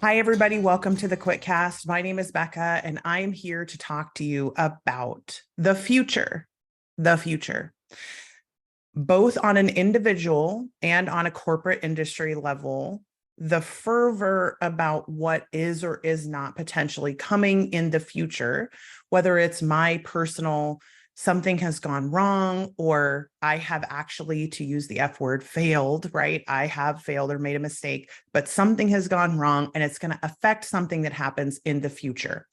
Hi, everybody. Welcome to the Quitcast. My name is Becca, and I am here to talk to you about the future. The future, both on an individual and on a corporate industry level. The fervor about what is or is not potentially coming in the future, whether it's my personal something has gone wrong, or I have actually, to use the F word, failed, right? I have failed or made a mistake, but something has gone wrong and it's going to affect something that happens in the future.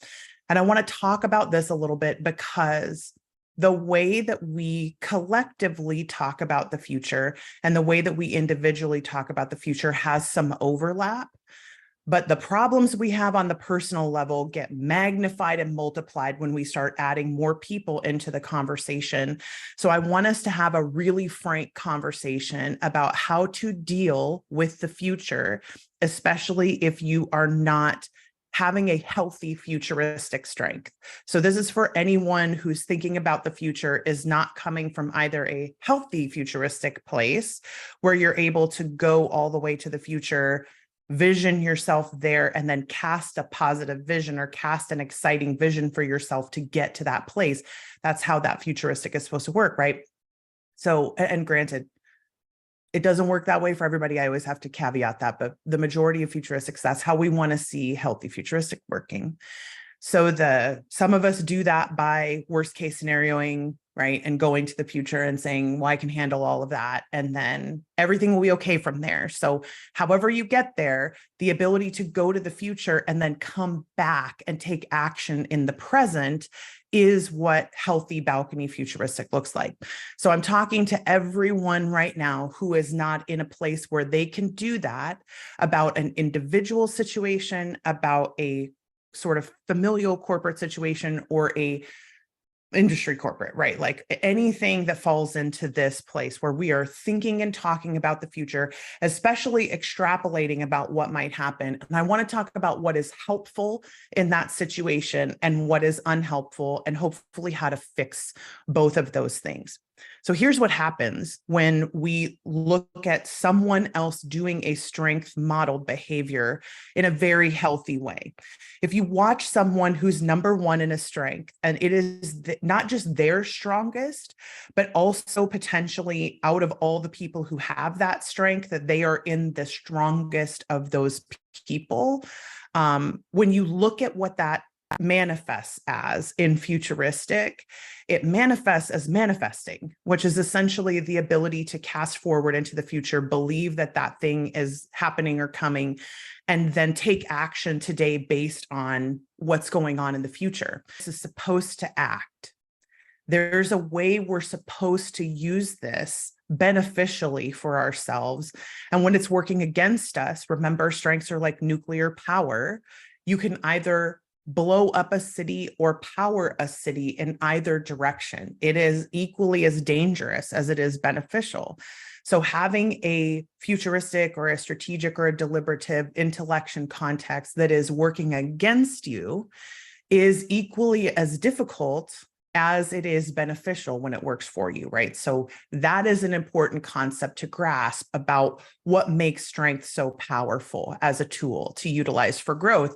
And I want to talk about this a little bit because the way that we collectively talk about the future and the way that we individually talk about the future has some overlap. But the problems we have on the personal level get magnified and multiplied when we start adding more people into the conversation. So I want us to have a really frank conversation about how to deal with the future, especially if you are not having a healthy futuristic strength. So this is for anyone who's thinking about the future is not coming from either a healthy futuristic place where you're able to go all the way to the future, vision yourself there, and then cast a positive vision or cast an exciting vision for yourself to get to that place. That's how that futuristic is supposed to work, right? So, and granted, it doesn't work that way for everybody. I always have to caveat that, but the majority of futuristics, that's how we want to see healthy futuristic working. So some of us do that by worst case scenarioing, right? And going to the future and saying, well, I can handle all of that. And then everything will be okay from there. So however you get there, the ability to go to the future and then come back and take action in the present is what healthy balcony futuristic looks like. So I'm talking to everyone right now who is not in a place where they can do that about an individual situation, about a sort of familial corporate situation, or a industry corporate, right? Like anything that falls into this place where we are thinking and talking about the future, especially extrapolating about what might happen. And I want to talk about what is helpful in that situation and what is unhelpful, and hopefully how to fix both of those things. So here's what happens when we look at someone else doing a strength modeled behavior in a very healthy way. If you watch someone who's number one in a strength, and it is not just their strongest, but also potentially out of all the people who have that strength, that they are in the strongest of those people. When you look at what that manifests as in futuristic, it manifests as manifesting, which is essentially the ability to cast forward into the future, believe that that thing is happening or coming, and then take action today based on what's going on in the future. This is supposed to act. There's a way we're supposed to use this beneficially for ourselves. And when it's working against us, remember, strengths are like nuclear power. You can either blow up a city or power a city in either direction. It is equally as dangerous as it is beneficial. So having a futuristic or a strategic or a deliberative intellection context that is working against you is equally as difficult as it is beneficial when it works for you, right? So that is an important concept to grasp about what makes strength so powerful as a tool to utilize for growth.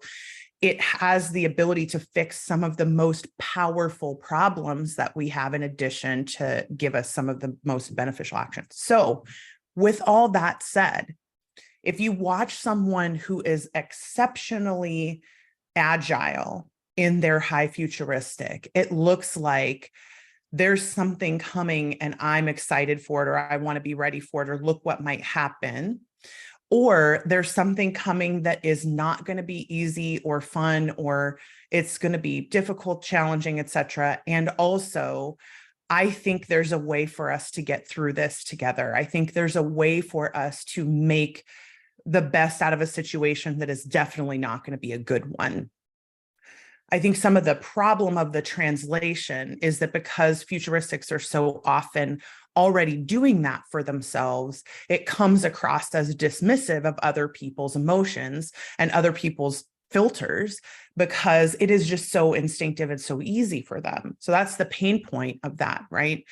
It has the ability to fix some of the most powerful problems that we have, in addition to give us some of the most beneficial actions. So with all that said, if you watch someone who is exceptionally agile in their high futuristic, it looks like there's something coming and I'm excited for it, or I want to be ready for it, or look what might happen. Or there's something coming that is not going to be easy or fun, or it's going to be difficult, challenging, etc. And also, I think there's a way for us to get through this together. I think there's a way for us to make the best out of a situation that is definitely not going to be a good one. I think some of the problem of the translation is that because futuristics are so often already doing that for themselves, it comes across as dismissive of other people's emotions and other people's filters, because it is just so instinctive and so easy for them. So that's the pain point of that, right?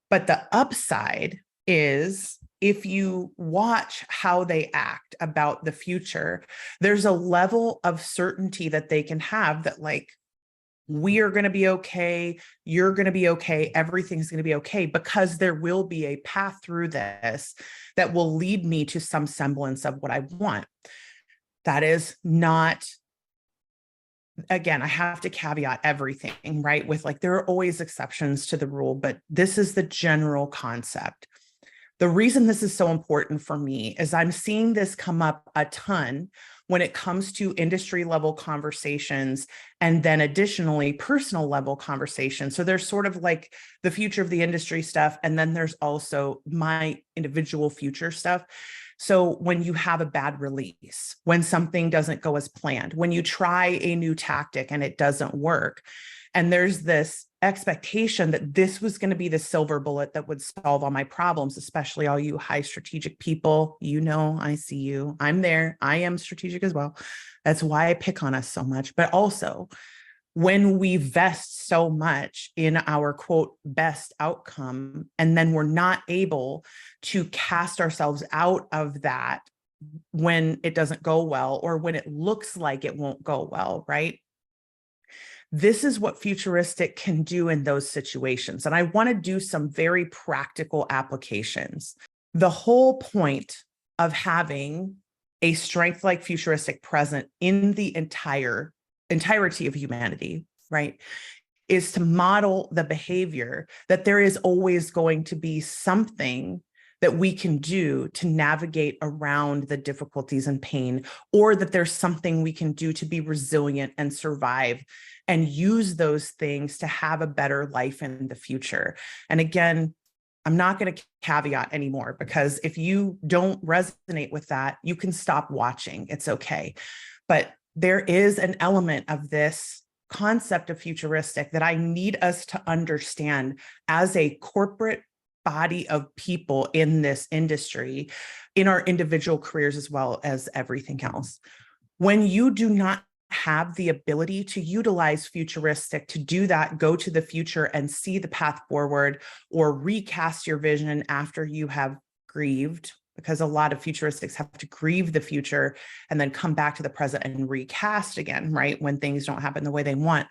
But the upside is if you watch how they act about the future, there's a level of certainty that they can have that, like, we are going to be okay, you're going to be okay, everything's going to be okay, because there will be a path through this that will lead me to some semblance of what I want. That is not, again, I have to caveat everything, right? With, like, there are always exceptions to the rule, but this is the general concept. The reason this is so important for me is I'm seeing this come up a ton when it comes to industry level conversations, and then additionally personal level conversations. So there's sort of like the future of the industry stuff, and then there's also my individual future stuff. So when you have a bad release, when something doesn't go as planned, when you try a new tactic and it doesn't work, and there's this expectation that this was going to be the silver bullet that would solve all my problems, especially all you high strategic people. You know, I see you. I'm there. I am strategic as well. That's why I pick on us so much. But also, when we vest so much in our quote best outcome, and then we're not able to cast ourselves out of that when it doesn't go well, or when it looks like it won't go well, right? This is what futuristic can do in those situations. And I want to do some very practical applications. The whole point of having a strength like futuristic present in the entirety of humanity, right, is to model the behavior that there is always going to be something that we can do to navigate around the difficulties and pain, or that there's something we can do to be resilient and survive and use those things to have a better life in the future. And again, I'm not going to caveat anymore, because if you don't resonate with that, you can stop watching. It's okay. But there is an element of this concept of futuristic that I need us to understand as a corporate body of people in this industry, in our individual careers, as well as everything else. When you do not have the ability to utilize futuristic to do that, go to the future and see the path forward, or recast your vision after you have grieved, because a lot of futuristics have to grieve the future and then come back to the present and recast again, right? When things don't happen the way they want.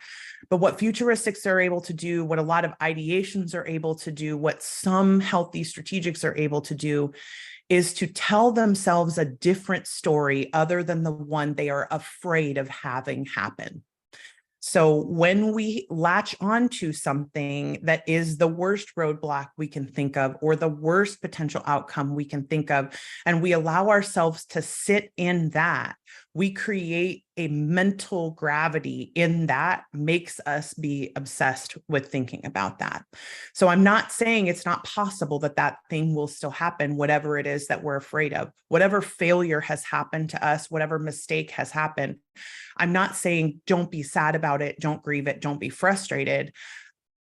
But what futuristics are able to do, what a lot of ideations are able to do, what some healthy strategics are able to do, is to tell themselves a different story other than the one they are afraid of having happen. So when we latch onto something that is the worst roadblock we can think of, or the worst potential outcome we can think of, and we allow ourselves to sit in that, we create a mental gravity in that makes us be obsessed with thinking about that. So I'm not saying it's not possible that that thing will still happen, whatever it is that we're afraid of, whatever failure has happened to us, whatever mistake has happened. I'm not saying don't be sad about it, don't grieve it, don't be frustrated.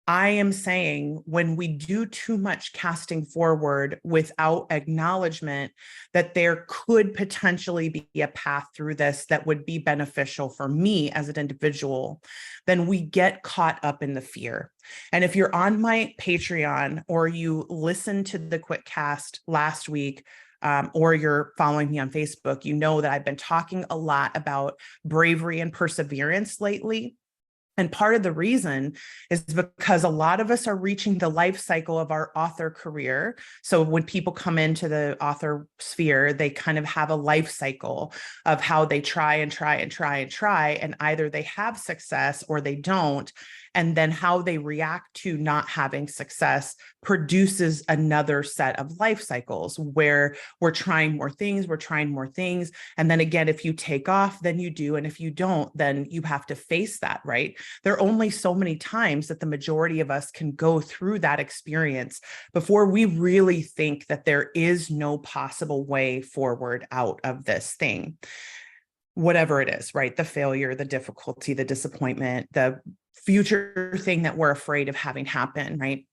I am saying when we do too much casting forward without acknowledgement that there could potentially be a path through this that would be beneficial for me as an individual, then we get caught up in the fear. And if you're on my Patreon, or you listened to the Quitcast last week, or you're following me on Facebook, you know that I've been talking a lot about bravery and perseverance lately. And part of the reason is because a lot of us are reaching the life cycle of our author career. So when people come into the author sphere, they kind of have a life cycle of how they try and try and try and try, and either they have success or they don't. And then how they react to not having success produces another set of life cycles where we're trying more things, And then again, if you take off, then you do. And if you don't, then you have to face that, right? There are only so many times that the majority of us can go through that experience before we really think that there is no possible way forward out of this thing. Whatever it is, right? The failure, the difficulty, the disappointment, the future thing that we're afraid of having happen, right?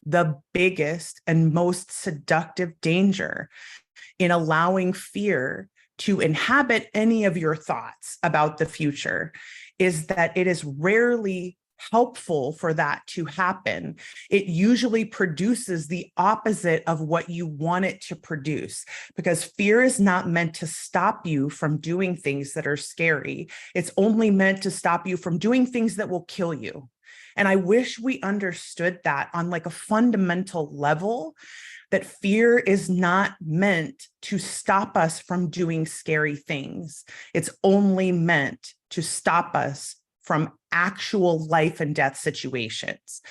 The biggest and most seductive danger in allowing fear to inhabit any of your thoughts about the future is that it is rarely helpful for that to happen, it usually produces the opposite of what you want it to produce, because fear is not meant to stop you from doing things that are scary. It's only meant to stop you from doing things that will kill you. And I wish we understood that on like a fundamental level, that fear is not meant to stop us from doing scary things. It's only meant to stop us from actual life and death situations.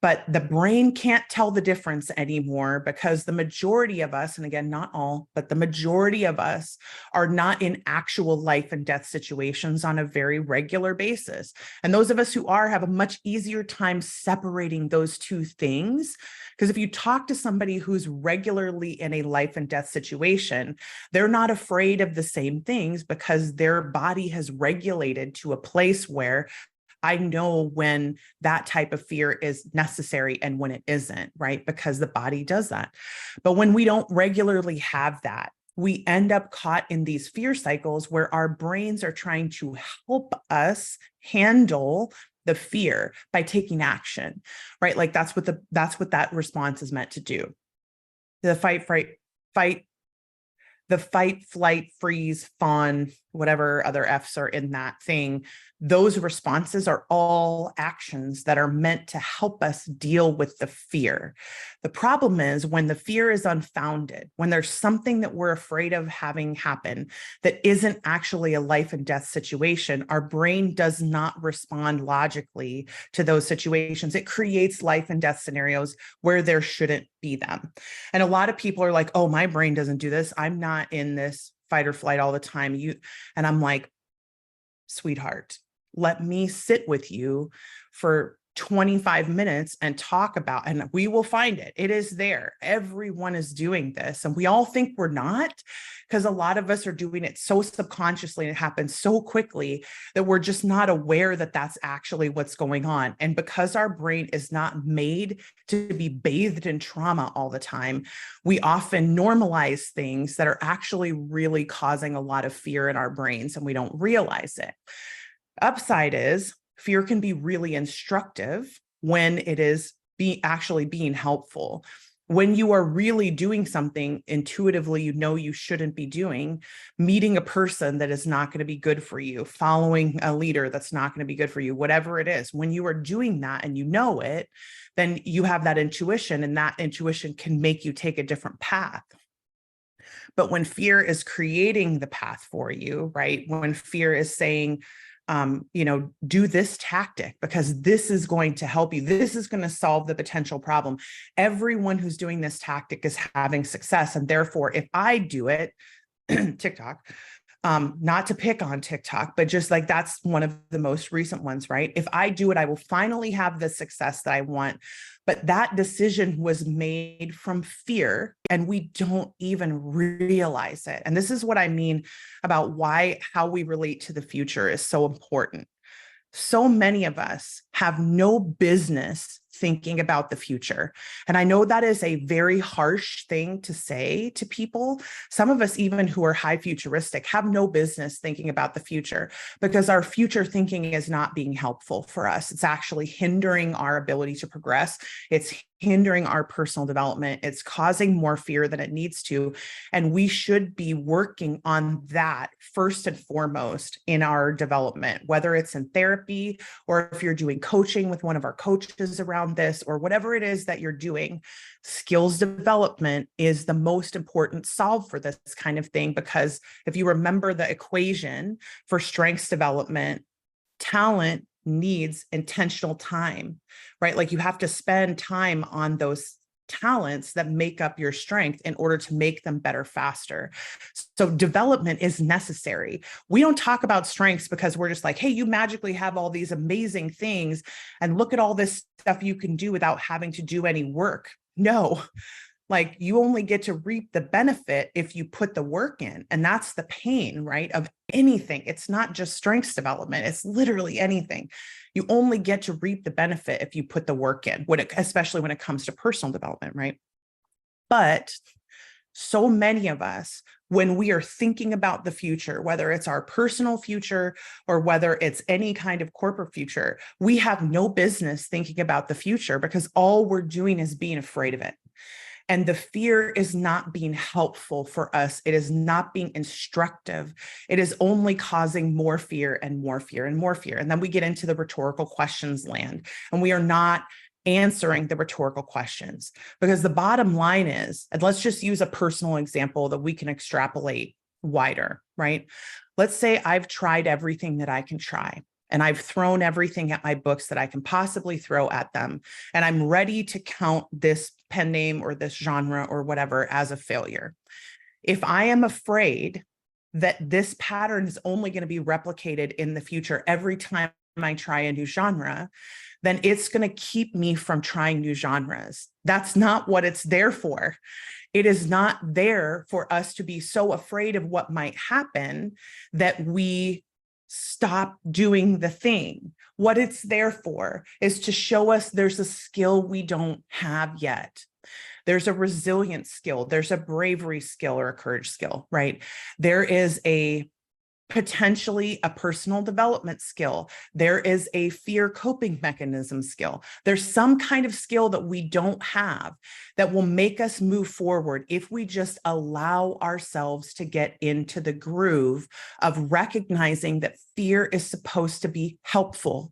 But the brain can't tell the difference anymore, because the majority of us, and again, not all, but the majority of us are not in actual life and death situations on a very regular basis. And those of us who are have a much easier time separating those two things. Because if you talk to somebody who's regularly in a life and death situation, they're not afraid of the same things because their body has regulated to a place where I know when that type of fear is necessary and when it isn't, right? Because the body does that. But when we don't regularly have that, we end up caught in these fear cycles where our brains are trying to help us handle the fear by taking action, right? Like that's what that response is meant to do. The fight, flight, freeze, fawn, whatever other F's are in that thing, those responses are all actions that are meant to help us deal with the fear. The problem is when the fear is unfounded, when there's something that we're afraid of having happen that isn't actually a life and death situation, our brain does not respond logically to those situations. It creates life and death scenarios where there shouldn't be them. And a lot of people are like, oh, my brain doesn't do this. I'm not in this fight or flight all the time. And I'm like, sweetheart, let me sit with you for 25 minutes and talk about, and we will find it. It is there. Everyone is doing this. And we all think we're not, because a lot of us are doing it so subconsciously and it happens so quickly that we're just not aware that that's actually what's going on. And because our brain is not made to be bathed in trauma all the time, we often normalize things that are actually really causing a lot of fear in our brains, and we don't realize it. Upside is fear can be really instructive when it is actually being helpful. When you are really doing something intuitively you know you shouldn't be doing, meeting a person that is not going to be good for you, following a leader that's not going to be good for you, whatever it is, when you are doing that and you know it, then you have that intuition, and that intuition can make you take a different path. But when fear is creating the path for you, right? When fear is saying, do this tactic because this is going to help you. This is going to solve the potential problem. Everyone who's doing this tactic is having success. And therefore, if I do it, TikTok, not to pick on TikTok, but just like that's one of the most recent ones, right? If I do it, I will finally have the success that I want. But that decision was made from fear, and we don't even realize it. And this is what I mean about how we relate to the future is so important. So many of us have no business thinking about the future. And I know that is a very harsh thing to say to people. Some of us, even who are high futuristic, have no business thinking about the future because our future thinking is not being helpful for us. It's actually hindering our ability to progress. It's hindering our personal development. It's causing more fear than it needs to. And we should be working on that first and foremost in our development, whether it's in therapy or if you're doing coaching with one of our coaches around this or whatever it is that you're doing. Skills development is the most important solve for this kind of thing, because if you remember the equation for strengths development, talent needs intentional time, right? Like you have to spend time on those talents that make up your strength in order to make them better faster. So development is necessary. We don't talk about strengths because we're just like, hey, you magically have all these amazing things and look at all this stuff you can do without having to do any work. No. Like you only get to reap the benefit if you put the work in. And that's the pain, right, of anything. It's not just strengths development. It's literally anything. You only get to reap the benefit if you put the work in, especially when it comes to personal development, right? But So many of us, when we are thinking about the future, whether it's our personal future or whether it's any kind of corporate future, we have no business thinking about the future because all we're doing is being afraid of it. And the fear is not being helpful for us. It is not being instructive. It is only causing more fear and more fear and more fear. And then we get into the rhetorical questions land, and we are not answering the rhetorical questions, because the bottom line is, and let's just use a personal example that we can extrapolate wider, right? Let's say I've tried everything that I can try, and I've thrown everything at my books that I can possibly throw at them, and I'm ready to count this pen name or this genre or whatever as a failure. If I am afraid that this pattern is only going to be replicated in the future every time I try a new genre, then it's going to keep me from trying new genres. That's not what it's there for. It is not there for us to be so afraid of what might happen that we stop doing the thing. What it's there for is to show us there's a skill we don't have yet. There's a resilience skill. There's a bravery skill or a courage skill, right? There is potentially a personal development skill. There is a fear coping mechanism skill. There's some kind of skill that we don't have that will make us move forward if we just allow ourselves to get into the groove of recognizing that fear is supposed to be helpful.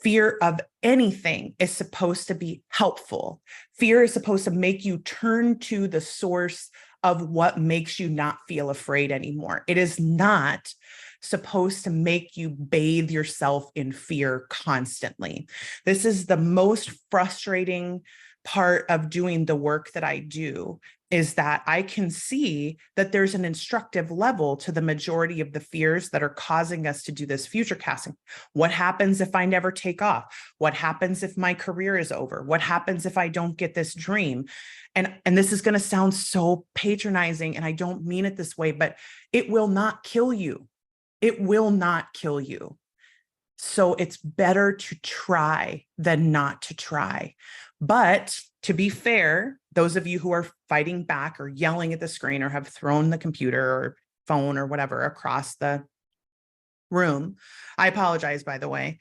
Fear of anything is supposed to be helpful. Fear is supposed to make you turn to the source of what makes you not feel afraid anymore. It is not supposed to make you bathe yourself in fear constantly. This is the most frustrating part of doing the work that I do, is that I can see that there's an instructive level to the majority of the fears that are causing us to do this future casting. What happens if I never take off? What happens if my career is over? What happens if I don't get this dream? And this is going to sound so patronizing, and I don't mean it this way, but it will not kill you. It will not kill you. So it's better to try than not to try. But to be fair, those of you who are fighting back or yelling at the screen or have thrown the computer or phone or whatever across the room, I apologize, by the way.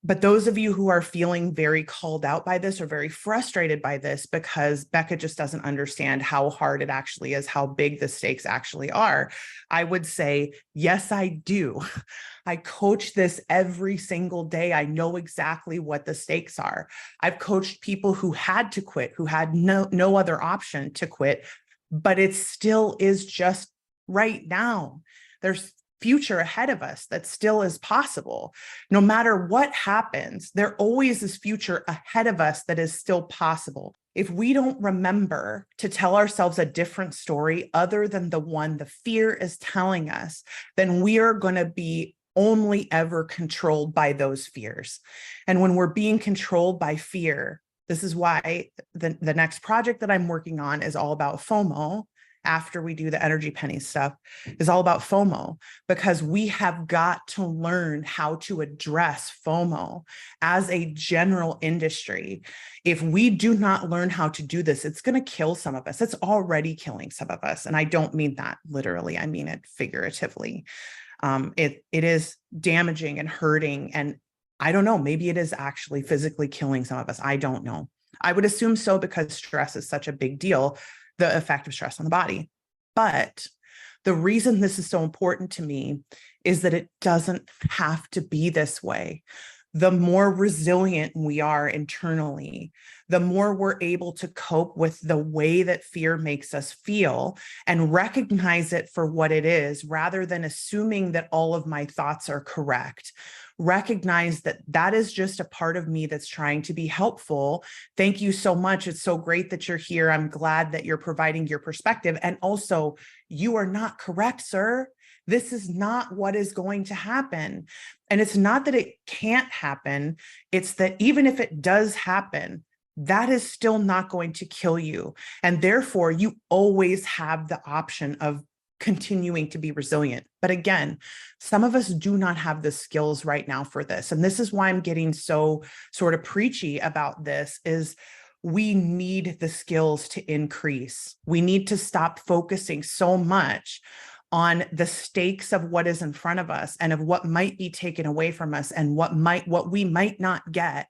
But those of you who are feeling very called out by this or very frustrated by this because Becca just doesn't understand how hard it actually is, how big the stakes actually are, I would say, yes, I do. I coach this every single day. I know exactly what the stakes are. I've coached people who had to quit, who had no other option to quit, but it still is just right now. There's future ahead of us that still is possible. No matter what happens, there always is future ahead of us that is still possible. If we don't remember to tell ourselves a different story other than the one the fear is telling us, then we are going to be only ever controlled by those fears. And when we're being controlled by fear, this is why the next project that I'm working on is all about FOMO. After we do the energy penny stuff, is all about FOMO, because we have got to learn how to address FOMO as a general industry. If we do not learn how to do this, it's going to kill some of us. It's already killing some of us. And I don't mean that literally. I mean it figuratively. It is damaging and hurting. And I don't know, maybe it is actually physically killing some of us. I don't know. I would assume so, because stress is such a big deal, the effect of stress on the body. But the reason this is so important to me is that it doesn't have to be this way. The more resilient we are internally, the more we're able to cope with the way that fear makes us feel and recognize it for what it is, rather than assuming that all of my thoughts are correct. Recognize that that is just a part of me that's trying to be helpful. Thank you so much. It's so great that you're here. I'm glad that you're providing your perspective. And also, you are not correct, sir. This is not what is going to happen. And it's not that it can't happen. It's that even if it does happen, that is still not going to kill you. And therefore, you always have the option of continuing to be resilient. But again, some of us do not have the skills right now for this. And this is why I'm getting so sort of preachy about this, is we need the skills to increase. We need to stop focusing so much on the stakes of what is in front of us and of what might be taken away from us and what we might not get.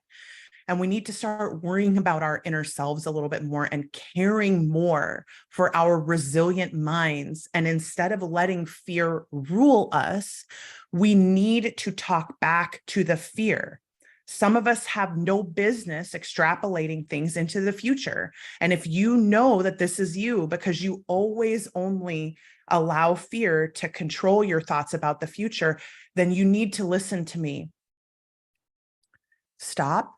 And we need to start worrying about our inner selves a little bit more and caring more for our resilient minds. And instead of letting fear rule us, we need to talk back to the fear. Some of us have no business extrapolating things into the future. And if you know that this is you because you always only allow fear to control your thoughts about the future, then you need to listen to me. Stop,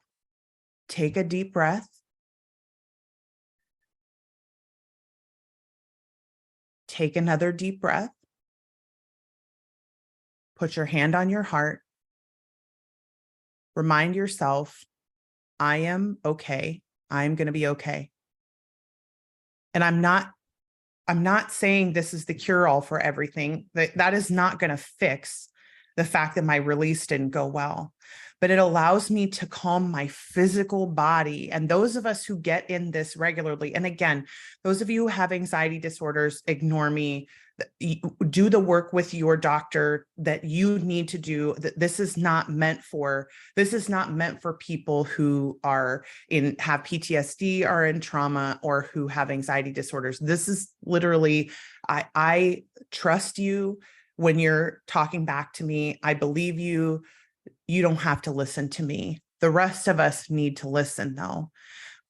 take a deep breath, take another deep breath, put your hand on your heart, remind yourself, I am okay. I'm going to be okay. And I'm not saying this is the cure-all for everything. That is not going to fix the fact that my release didn't go well, but it allows me to calm my physical body. And those of us who get in this regularly, and again, those of you who have anxiety disorders, ignore me. Do the work with your doctor that you need to do. This is not meant for people who have PTSD, are in trauma, or who have anxiety disorders. This is literally, I trust you when you're talking back to me. I believe you. You don't have to listen to me. The rest of us need to listen, though.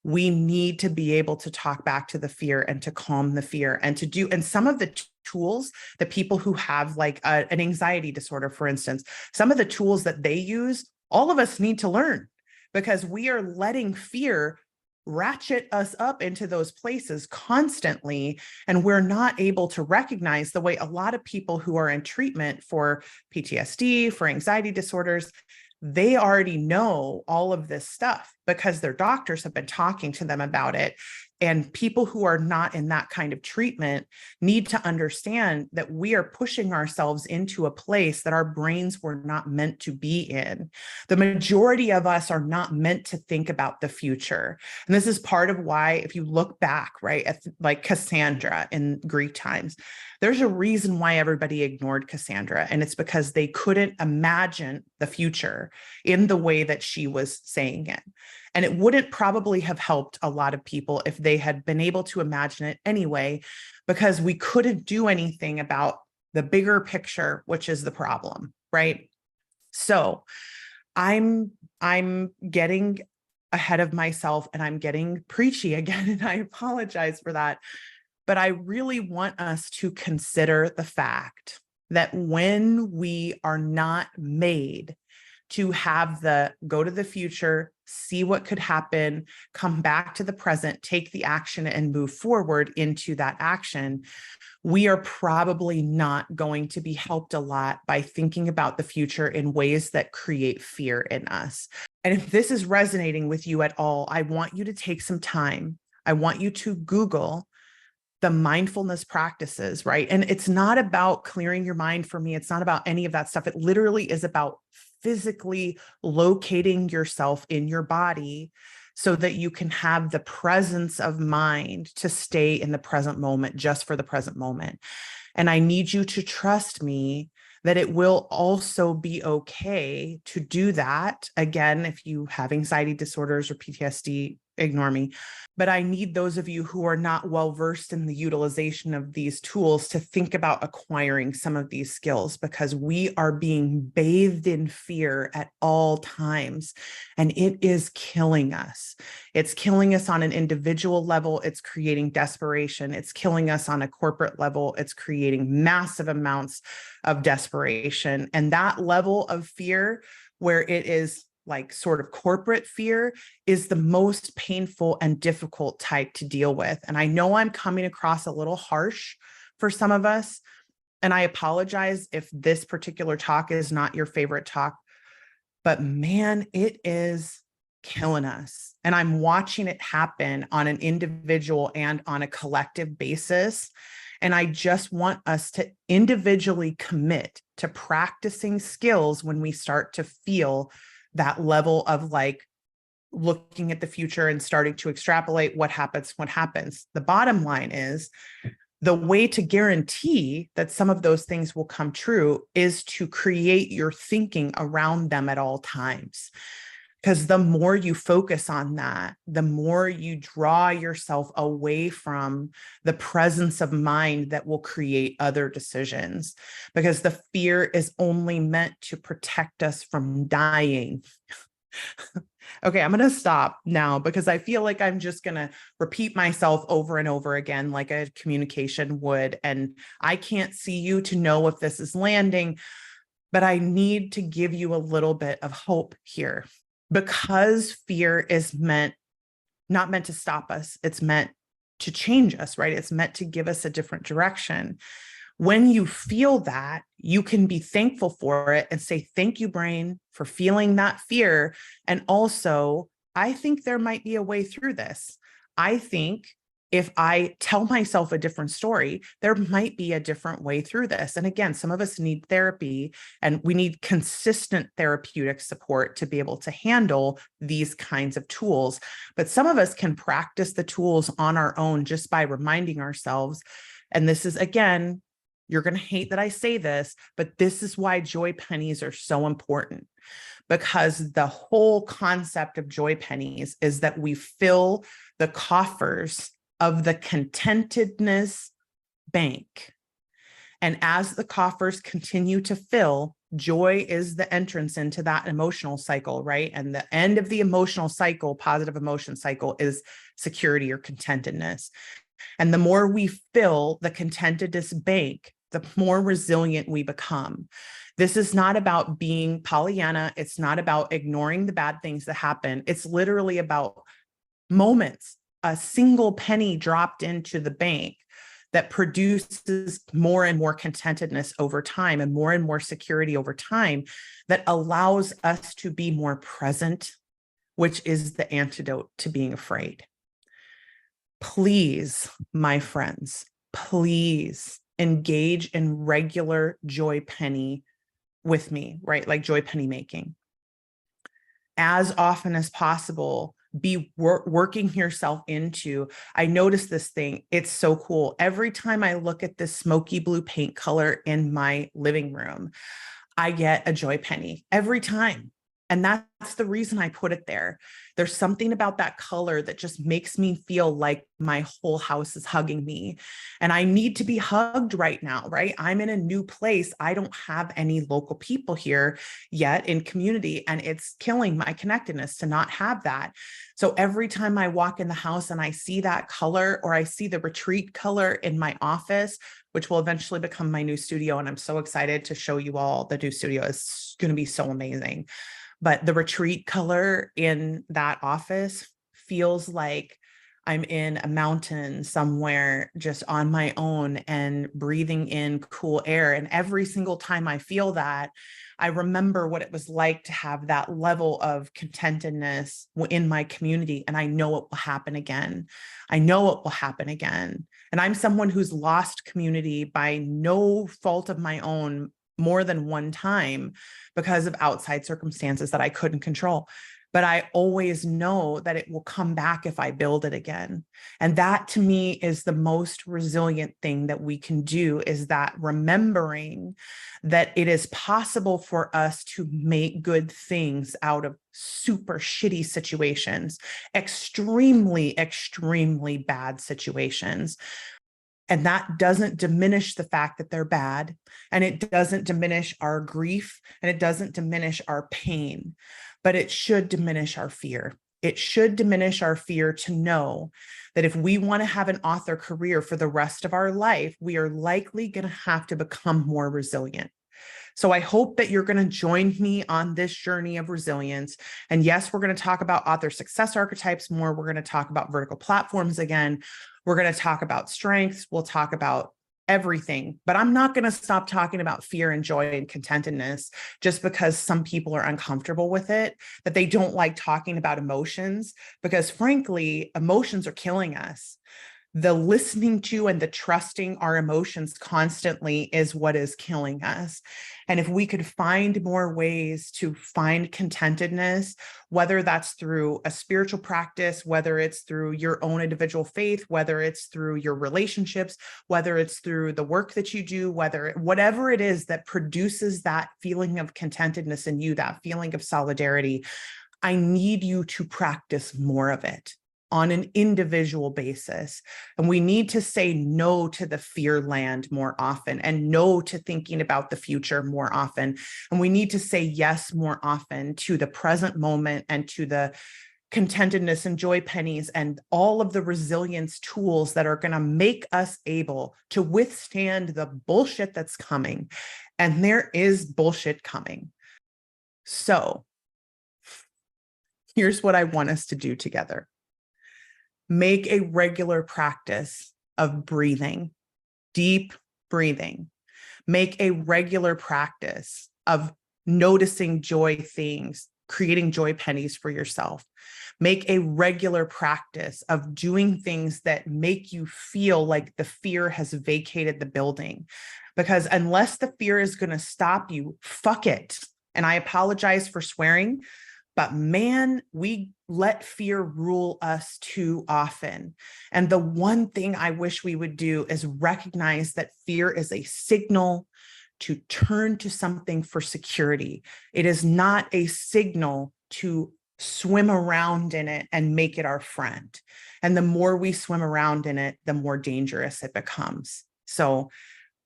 We need to be able to talk back to the fear and to calm the fear and some of the tools that people who have like an anxiety disorder, for instance, some of the tools that they use, all of us need to learn, because we are letting fear ratchet us up into those places constantly. And we're not able to recognize the way a lot of people who are in treatment for PTSD, for anxiety disorders, they already know all of this stuff because their doctors have been talking to them about it. And people who are not in that kind of treatment need to understand that we are pushing ourselves into a place that our brains were not meant to be in. The majority of us are not meant to think about the future. And this is part of why, if you look back, right, at like Cassandra in Greek times, there's a reason why everybody ignored Cassandra. And it's because they couldn't imagine the future in the way that she was saying it. And it wouldn't probably have helped a lot of people if they had been able to imagine it anyway, because we couldn't do anything about the bigger picture, which is the problem, right? So I'm getting ahead of myself and I'm getting preachy again, and I apologize for that. But I really want us to consider the fact that when we are not made to have the go to the future, see what could happen, come back to the present, take the action and move forward into that action, we are probably not going to be helped a lot by thinking about the future in ways that create fear in us. And if this is resonating with you at all, I want you to take some time. I want you to Google the mindfulness practices, right? And it's not about clearing your mind for me. It's not about any of that stuff. It literally is about physically locating yourself in your body so that you can have the presence of mind to stay in the present moment, just for the present moment. And I need you to trust me that it will also be okay to do that. Again, if you have anxiety disorders or PTSD, ignore me. But I need those of you who are not well-versed in the utilization of these tools to think about acquiring some of these skills, because we are being bathed in fear at all times, and it is killing us. It's killing us on an individual level. It's creating desperation. It's killing us on a corporate level. It's creating massive amounts of desperation. And that level of fear, where it is like sort of corporate fear, is the most painful and difficult type to deal with. And I know I'm coming across a little harsh for some of us, and I apologize if this particular talk is not your favorite talk, but man, it is killing us. And I'm watching it happen on an individual and on a collective basis. And I just want us to individually commit to practicing skills when we start to feel that level of like looking at the future and starting to extrapolate what happens. The bottom line is the way to guarantee that some of those things will come true is to create your thinking around them at all times. Because the more you focus on that, the more you draw yourself away from the presence of mind that will create other decisions. Because the fear is only meant to protect us from dying. Okay, I'm going to stop now because I feel like I'm just going to repeat myself over and over again like a communication would. And I can't see you to know if this is landing, but I need to give you a little bit of hope here. Because fear is not meant to stop us, it's meant to change us, right? It's meant to give us a different direction. When you feel that, you can be thankful for it and say, thank you, brain, for feeling that fear. And also, I think there might be a way through this. I think if I tell myself a different story, there might be a different way through this. And again, some of us need therapy and we need consistent therapeutic support to be able to handle these kinds of tools. But some of us can practice the tools on our own just by reminding ourselves. And this is, again, you're going to hate that I say this, but this is why joy pennies are so important. Because the whole concept of joy pennies is that we fill the coffers of the contentedness bank. And as the coffers continue to fill, joy is the entrance into that emotional cycle, right? And the end of the emotional cycle, positive emotion cycle, is security or contentedness. And the more we fill the contentedness bank, the more resilient we become. This is not about being Pollyanna. It's not about ignoring the bad things that happen. It's literally about moments, a single penny dropped into the bank that produces more and more contentedness over time and more security over time that allows us to be more present, which is the antidote to being afraid. Please, my friends, please engage in regular joy penny with me, right? Like joy penny making. As often as possible, be working yourself into, I noticed this thing. It's so cool. Every time I look at this smoky blue paint color in my living room, I get a joy penny every time. And that's the reason I put it there. There's something about that color that just makes me feel like my whole house is hugging me. And I need to be hugged right now, right? I'm in a new place. I don't have any local people here yet in community, and it's killing my connectedness to not have that. So every time I walk in the house and I see that color, or I see the retreat color in my office, which will eventually become my new studio. And I'm so excited to show you all the new studio. Is going to be so amazing. But the retreat color in that office feels like I'm in a mountain somewhere just on my own and breathing in cool air. And every single time I feel that, I remember what it was like to have that level of contentedness in my community. And I know it will happen again. I know it will happen again. And I'm someone who's lost community by no fault of my own more than one time because of outside circumstances that I couldn't control. But I always know that it will come back if I build it again. And that to me is the most resilient thing that we can do, is that remembering that it is possible for us to make good things out of super shitty situations, extremely, extremely bad situations. And that doesn't diminish the fact that they're bad, and it doesn't diminish our grief, and it doesn't diminish our pain, but it should diminish our fear. It should diminish our fear to know that if we want to have an author career for the rest of our life, we are likely going to have to become more resilient. So I hope that you're going to join me on this journey of resilience. And yes, we're going to talk about author success archetypes more. We're going to talk about vertical platforms again. We're going to talk about strengths. We'll talk about everything, but I'm not going to stop talking about fear and joy and contentedness just because some people are uncomfortable with it, that they don't like talking about emotions, because frankly, emotions are killing us. The listening to and the trusting our emotions constantly is what is killing us. And if we could find more ways to find contentedness, whether that's through a spiritual practice, whether it's through your own individual faith, whether it's through your relationships, whether it's through the work that you do, whatever it is that produces that feeling of contentedness in you, that feeling of solidarity, I need you to practice more of it on an individual basis. And we need to say no to the fear land more often, and no to thinking about the future more often. And we need to say yes more often to the present moment and to the contentedness and joy pennies and all of the resilience tools that are going to make us able to withstand the bullshit that's coming. And there is bullshit coming. So here's what I want us to do together. Make a regular practice of breathing, deep breathing. Make a regular practice of noticing joy things, creating joy pennies for yourself. Make a regular practice of doing things that make you feel like the fear has vacated the building. Because unless the fear is going to stop you, fuck it. And I apologize for swearing, but man, we let fear rule us too often. And the one thing I wish we would do is recognize that fear is a signal to turn to something for security. It is not a signal to swim around in it and make it our friend. And the more we swim around in it, the more dangerous it becomes. So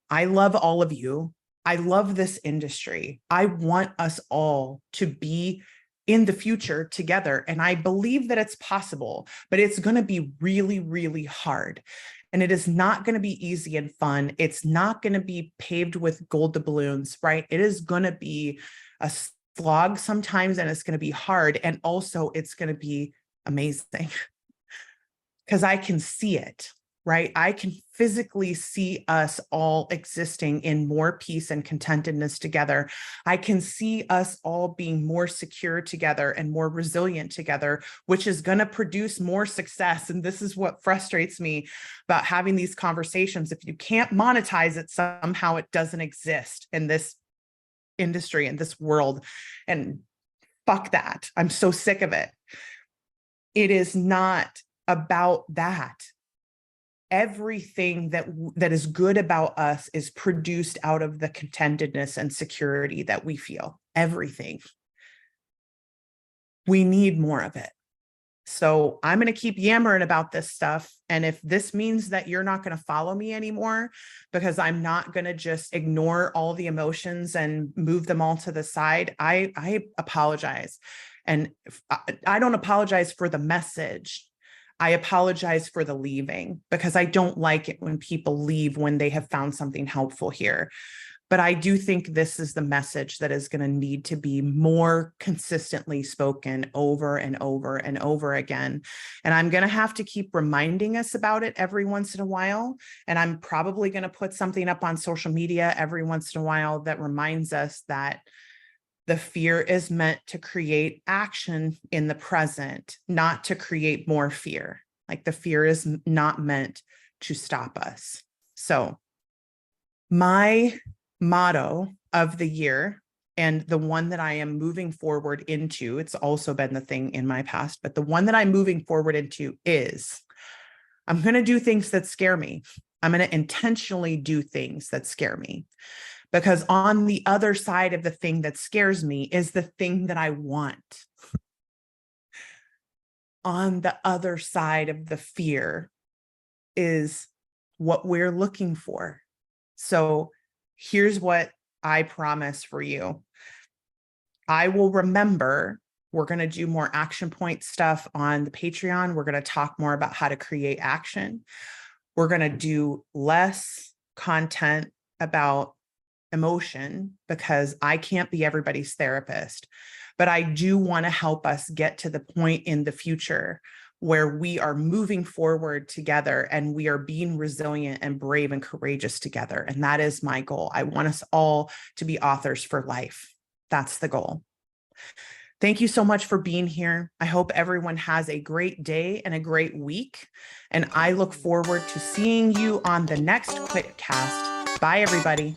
I love all of you. I love this industry. I want us all to be in the future together. And I believe that it's possible, but it's going to be really, really hard. And it is not going to be easy and fun. It's not going to be paved with gold doubloons, right? It is going to be a slog sometimes, and it's going to be hard. And also it's going to be amazing because I can see it, right? I can physically see us all existing in more peace and contentedness together. I can see us all being more secure together and more resilient together, which is going to produce more success. And this is what frustrates me about having these conversations. If you can't monetize it somehow, it doesn't exist in this industry, in this world. And fuck that. I'm so sick of it. It is not about that. Everything that is good about us is produced out of the contentedness and security that we feel. Everything. We need more of it. So I'm going to keep yammering about this stuff. And if this means that you're not going to follow me anymore, because I'm not going to just ignore all the emotions and move them all to the side, I apologize. And I don't apologize for the message. I apologize for the leaving, because I don't like it when people leave when they have found something helpful here. But I do think this is the message that is going to need to be more consistently spoken over and over and over again. And I'm going to have to keep reminding us about it every once in a while. And I'm probably going to put something up on social media every once in a while that reminds us that the fear is meant to create action in the present, not to create more fear. Like the fear is not meant to stop us. So my motto of the year, and the one that I am moving forward into, it's also been the thing in my past, but the one that I'm moving forward into is, I'm going to do things that scare me. I'm going to intentionally do things that scare me. Because on the other side of the thing that scares me is the thing that I want. On the other side of the fear is what we're looking for. So here's what I promise for you. I will remember, we're going to do more action point stuff on the Patreon. We're going to talk more about how to create action. We're going to do less content about emotion, because I can't be everybody's therapist, but I do want to help us get to the point in the future where we are moving forward together and we are being resilient and brave and courageous together. And that is my goal. I want us all to be authors for life. That's the goal. Thank you so much for being here. I hope everyone has a great day and a great week. And I look forward to seeing you on the next Quitcast. Bye, everybody.